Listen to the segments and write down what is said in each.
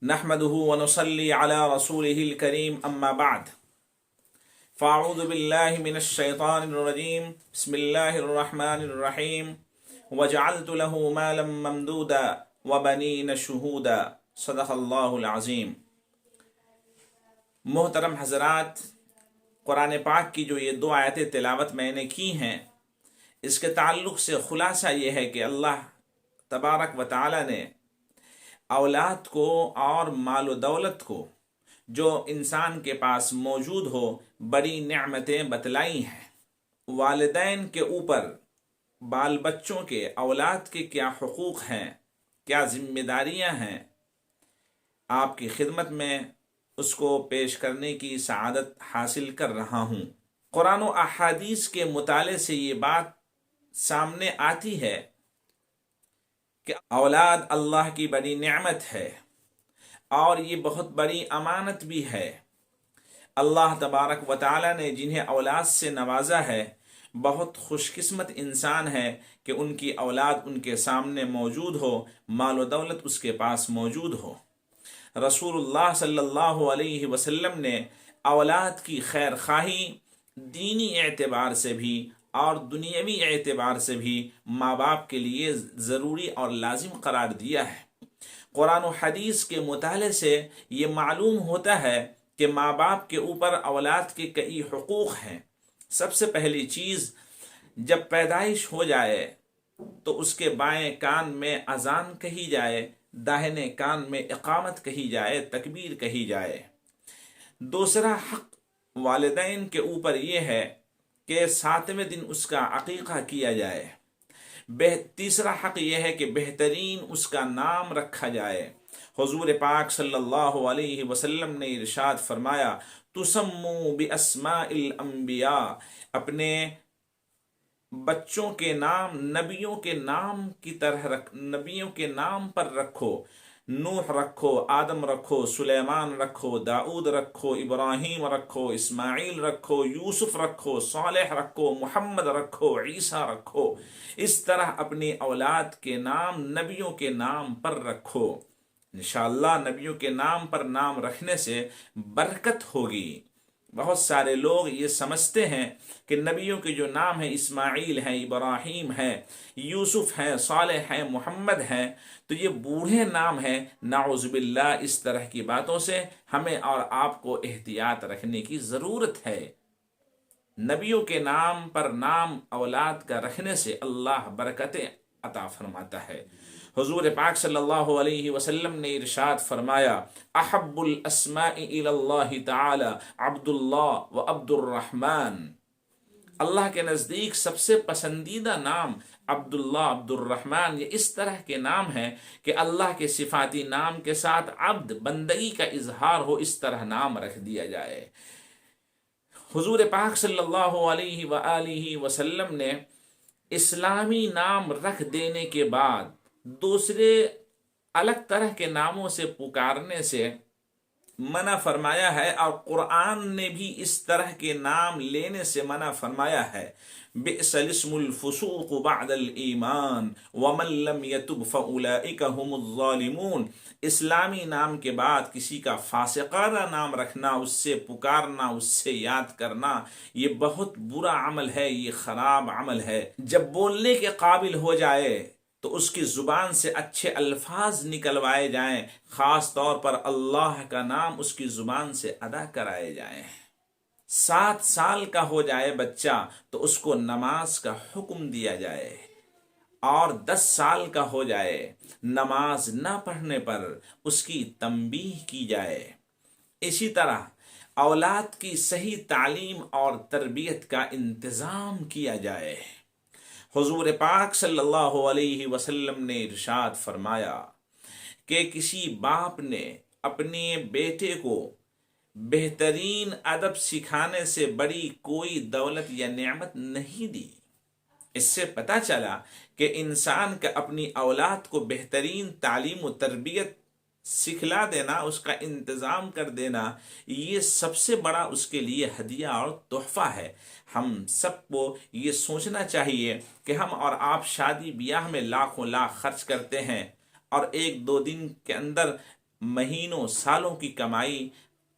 نحمده ونصلي على رسوله الكريم أما بعد فأعوذ بالله من الشيطان الرجيم بسم الله الرحمن الرحيم وجعلت له مالا ممدودا وبنين شهودا صدق الله العظيم۔ محترم حضرات، قرآن پاک کی جو یہ دو آیتیں تلاوت میں نے کی ہیں، اس کے تعلق سے خلاصہ یہ ہے کہ اللہ تبارک و تعالی نے اولاد کو اور مال و دولت کو جو انسان کے پاس موجود ہو بڑی نعمتیں بتلائی ہیں۔ والدین کے اوپر بال بچوں کے، اولاد کے کیا حقوق ہیں، کیا ذمہ داریاں ہیں، آپ کی خدمت میں اس کو پیش کرنے کی سعادت حاصل کر رہا ہوں۔ قرآن و احادیث کے مطالعے سے یہ بات سامنے آتی ہے کہ اولاد اللہ کی بڑی نعمت ہے اور یہ بہت بڑی امانت بھی ہے۔ اللہ تبارک و تعالی نے جنہیں اولاد سے نوازا ہے، بہت خوش قسمت انسان ہے کہ ان کی اولاد ان کے سامنے موجود ہو، مال و دولت اس کے پاس موجود ہو۔ رسول اللہ صلی اللہ علیہ وسلم نے اولاد کی خیر خواہی دینی اعتبار سے بھی اور دنیاوی اعتبار سے بھی ماں باپ کے لیے ضروری اور لازم قرار دیا ہے۔ قرآن و حدیث کے مطالعے سے یہ معلوم ہوتا ہے کہ ماں باپ کے اوپر اولاد کے کئی حقوق ہیں۔ سب سے پہلی چیز، جب پیدائش ہو جائے تو اس کے بائیں کان میں اذان کہی جائے، داہنے کان میں اقامت کہی جائے، تکبیر کہی جائے۔ دوسرا حق والدین کے اوپر یہ ہے کہ 7ویں دن اس کا عقیقہ کیا جائے۔ تیسرا حق یہ ہے کہ بہترین اس کا نام رکھا جائے۔ حضور پاک صلی اللہ علیہ وسلم نے ارشاد فرمایا، تسموا باسماء الانبیاء، اپنے بچوں کے نام نبیوں کے نام کی طرح نبیوں کے نام پر رکھو۔ نوح رکھو، آدم رکھو، سلیمان رکھو، داؤد رکھو، ابراہیم رکھو، اسماعیل رکھو، یوسف رکھو، صالح رکھو، محمد رکھو، عیسیٰ رکھو۔ اس طرح اپنی اولاد کے نام نبیوں کے نام پر رکھو۔ انشاءاللہ نبیوں کے نام پر نام رکھنے سے برکت ہوگی۔ بہت سارے لوگ یہ سمجھتے ہیں کہ نبیوں کے جو نام ہیں، اسماعیل ہیں، ابراہیم ہیں، یوسف ہیں، صالح ہیں، محمد ہیں، تو یہ بوڑھے نام ہیں۔ نعوذ باللہ، اس طرح کی باتوں سے ہمیں اور آپ کو احتیاط رکھنے کی ضرورت ہے۔ نبیوں کے نام پر نام اولاد کا رکھنے سے اللہ برکتیں عطا فرماتا ہے۔ حضور پاک صلی اللہ علیہ وسلم نے ارشاد فرمایا، احب الاسماء الی اللہ تعالی عبد اللہ و عبد الرحمن، اللہ کے نزدیک سب سے پسندیدہ نام عبداللہ، عبد الرحمن، یہ اس طرح کے نام ہیں کہ اللہ کے صفاتی نام کے ساتھ عبد، بندگی کا اظہار ہو، اس طرح نام رکھ دیا جائے۔ حضور پاک صلی اللہ علیہ وآلہ وسلم نے اسلامی نام رکھ دینے کے بعد دوسرے الگ طرح کے ناموں سے پکارنے سے منع فرمایا ہے، اور قرآن نے بھی اس طرح کے نام لینے سے منع فرمایا ہے۔ بئس الاسم الفسوق بعد الایمان ومن لم يتب فاولئک هم الظالمون، اسلامی نام کے بعد کسی کا فاسقانہ نام رکھنا، اس سے پکارنا، اس سے یاد کرنا، یہ بہت برا عمل ہے، یہ خراب عمل ہے۔ جب بولنے کے قابل ہو جائے تو اس کی زبان سے اچھے الفاظ نکلوائے جائیں، خاص طور پر اللہ کا نام اس کی زبان سے ادا کرائے جائیں۔ 7 سال کا ہو جائے بچہ تو اس کو نماز کا حکم دیا جائے، اور 10 سال کا ہو جائے نماز نہ پڑھنے پر اس کی تنبیہ کی جائے۔ اسی طرح اولاد کی صحیح تعلیم اور تربیت کا انتظام کیا جائے۔ حضور پاک صلی اللہ علیہ وسلم نے ارشاد فرمایا کہ کسی باپ نے اپنے بیٹے کو بہترین ادب سکھانے سے بڑی کوئی دولت یا نعمت نہیں دی۔ اس سے پتہ چلا کہ انسان کا اپنی اولاد کو بہترین تعلیم و تربیت سکھلا دینا، اس کا انتظام کر دینا، یہ سب سے بڑا اس کے لیے ہدیہ اور تحفہ ہے۔ ہم سب کو یہ سوچنا چاہیے کہ ہم اور آپ شادی بیاہ میں لاکھوں لاکھ خرچ کرتے ہیں، اور 1-2 دن کے اندر مہینوں سالوں کی کمائی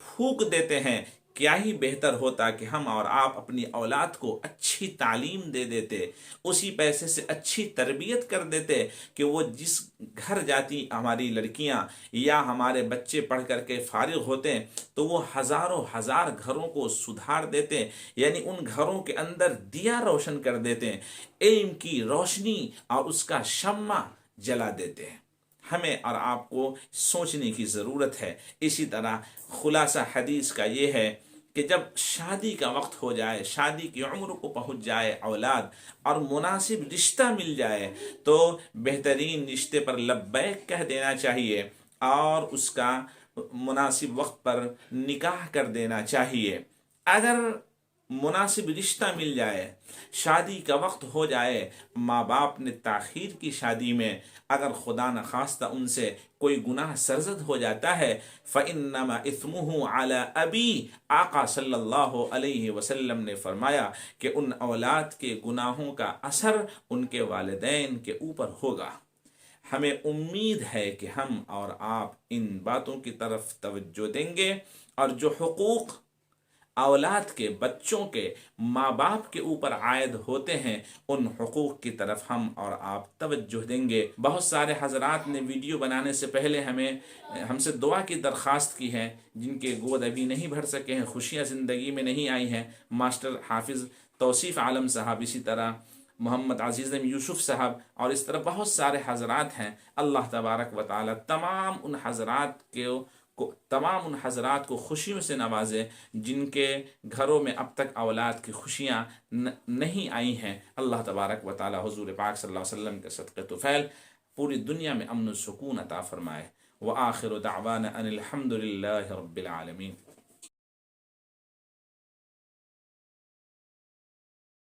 پھونک دیتے ہیں، کیا ہی بہتر ہوتا کہ ہم اور آپ اپنی اولاد کو اچھی تعلیم دے دیتے، اسی پیسے سے اچھی تربیت کر دیتے کہ وہ جس گھر جاتی ہماری لڑکیاں یا ہمارے بچے پڑھ کر کے فارغ ہوتے ہیں تو وہ ہزاروں ہزار گھروں کو سدھار دیتے، یعنی ان گھروں کے اندر دیا روشن کر دیتے، علم کی روشنی اور اس کا شمع جلا دیتے ہیں۔ ہمیں اور آپ کو سوچنے کی ضرورت ہے۔ اسی طرح خلاصہ حدیث کا یہ ہے کہ جب شادی کا وقت ہو جائے، شادی کی عمر کو پہنچ جائے اولاد اور مناسب رشتہ مل جائے تو بہترین رشتے پر لبیک کہہ دینا چاہیے اور اس کا مناسب وقت پر نکاح کر دینا چاہیے۔ اگر مناسب رشتہ مل جائے، شادی کا وقت ہو جائے، ماں باپ نے تاخیر کی شادی میں، اگر خدا نخواستہ ان سے کوئی گناہ سرزد ہو جاتا ہے فَإِنَّمَا إِثْمُهُ عَلَىٰ أَبِي، آقا صلی اللہ علیہ وسلم نے فرمایا کہ ان اولاد کے گناہوں کا اثر ان کے والدین کے اوپر ہوگا۔ ہمیں امید ہے کہ ہم اور آپ ان باتوں کی طرف توجہ دیں گے اور جو حقوق اولاد کے، بچوں کے ماں باپ کے اوپر عائد ہوتے ہیں ان حقوق کی طرف ہم اور آپ توجہ دیں گے۔ بہت سارے حضرات نے ویڈیو بنانے سے پہلے ہم سے دعا کی درخواست کی ہے، جن کے گود ابھی نہیں بھر سکے ہیں، خوشیاں زندگی میں نہیں آئی ہیں، ماسٹر حافظ توصیف عالم صاحب، اسی طرح محمد عزیز یوسف صاحب، اور اس طرح بہت سارے حضرات ہیں۔ اللہ تبارک و تعالی تمام ان حضرات کو خوشیوں سے نوازے جن کے گھروں میں اب تک اولاد کی خوشیاں نہیں آئی ہیں۔ اللہ تبارک و تعالی حضور پاک صلی اللہ علیہ وسلم کے صدقے طفیل پوری دنیا میں امن و سکون عطا فرمائے۔ وآخر دعوانا ان الحمد للہ رب العالمین۔